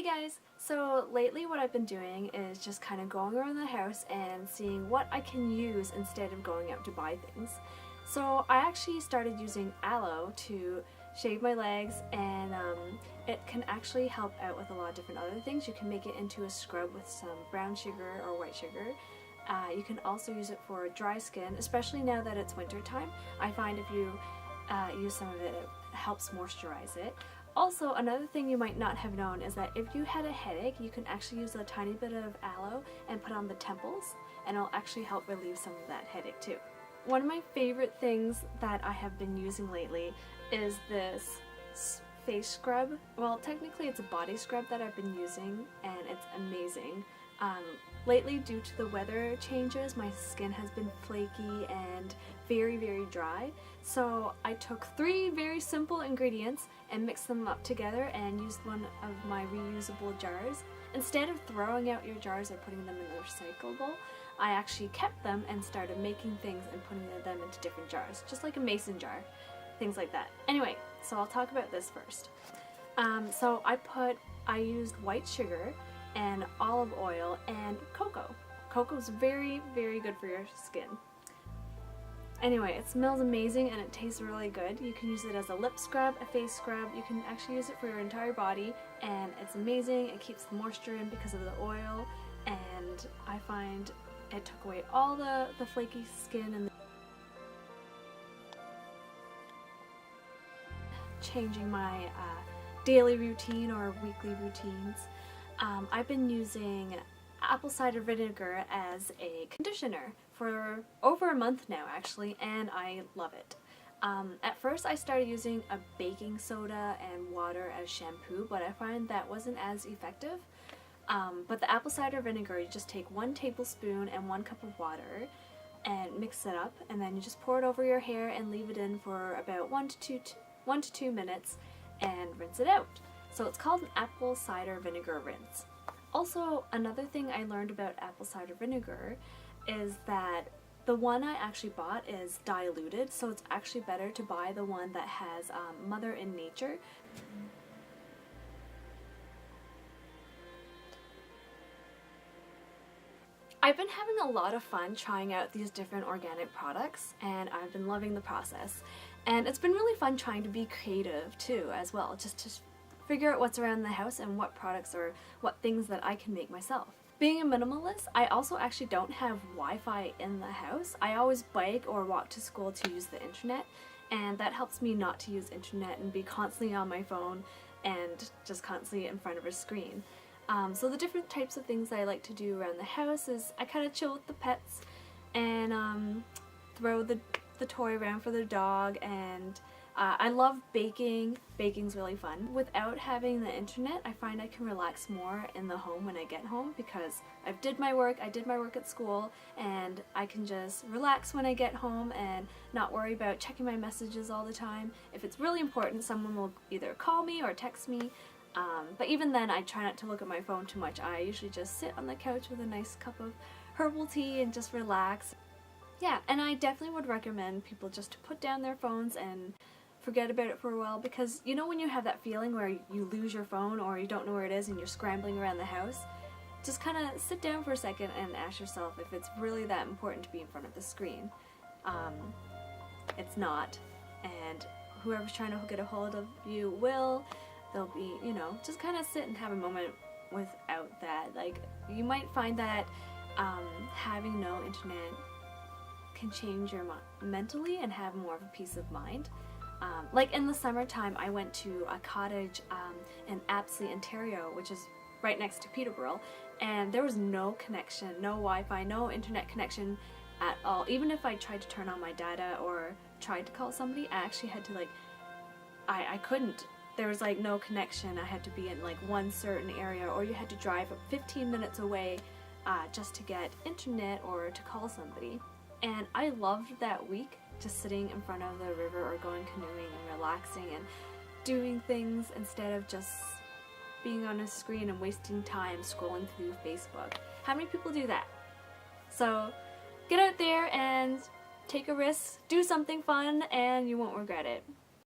Hey guys! So lately what I've been doing is just kind of going around the house and seeing what I can use instead of going out to buy things. So I actually started using aloe to shave my legs, and it can actually help out with a lot of different other things. You can make it into a scrub with some brown sugar or white sugar. You can also use it for dry skin, especially now that it's winter time. I find if you use some of it, it helps moisturize it. Also, another thing you might not have known is that if you had a headache, you can actually use a tiny bit of aloe and put on the temples, and it'll actually help relieve some of that headache too. One of my favorite things that I have been using lately is this face scrub. Well, technically it's a body scrub that I've been using, and it's amazing. Lately, due to the weather changes, my skin has been flaky and very dry. So I took 3 very simple ingredients and mixed them up together and used one of my reusable jars. Instead of throwing out your jars or putting them in the recyclable, I actually kept them and started making things and putting them into different jars, just like a mason jar, things like that. Anyway, so I'll talk about this first. So I used white sugar and olive oil and cocoa. Cocoa's very good for your skin. Anyway, it smells amazing and it tastes really good. You can use it as a lip scrub, a face scrub. You can actually use it for your entire body, and it's amazing. It keeps the moisture in because of the oil, and I find it took away all the flaky skin and changing my daily routine or weekly routines. I've been using apple cider vinegar as a conditioner for over a month now actually, and I love it. At first I started using a baking soda and water as shampoo, but I find that wasn't as effective. But the apple cider vinegar, you just take 1 tablespoon and 1 cup of water and mix it up, and then you just pour it over your hair and leave it in for about 1 to 2 minutes and rinse it out. So it's called an apple cider vinegar rinse. Also, another thing I learned about apple cider vinegar is that the one I actually bought is diluted, so it's actually better to buy the one that has Mother in Nature. I've been having a lot of fun trying out these different organic products, and I've been loving the process. And it's been really fun trying to be creative too as well, just to figure out what's around the house and what products or what things that I can make myself. Being a minimalist, I also actually don't have Wi-Fi in the house. I always bike or walk to school to use the internet, and that helps me not to use internet and be constantly on my phone and just constantly in front of a screen. So the different types of things I like to do around the house is I kind of chill with the pets and throw the toy around for the dog, and I love baking. Baking's really fun. Without having the internet, I find I can relax more in the home when I get home because I did my work at school, and I can just relax when I get home and not worry about checking my messages all the time. If it's really important, someone will either call me or text me. But even then, I try not to look at my phone too much. I usually just sit on the couch with a nice cup of herbal tea and just relax. Yeah, and I definitely would recommend people just to put down their phones and forget about it for a while, because you know when you have that feeling where you lose your phone or you don't know where it is and you're scrambling around the house? Just kind of sit down for a second and ask yourself if it's really that important to be in front of the screen. It's not, and whoever's trying to get a hold of you will. They'll be, you know, just kind of sit and have a moment without that. Like, you might find that having no internet can change your mentally and have more of a peace of mind. Like in the summertime, I went to a cottage in Apsley, Ontario, which is right next to Peterborough, and there was no connection, no Wi-Fi, no internet connection at all. Even if I tried to turn on my data or tried to call somebody, I actually had to I couldn't. There was like no connection. I had to be in like one certain area, or you had to drive 15 minutes away just to get internet or to call somebody. And I loved that week, just sitting in front of the river or going canoeing and relaxing and doing things instead of just being on a screen and wasting time scrolling through Facebook. How many people do that? So get out there and take a risk, do something fun, and you won't regret it.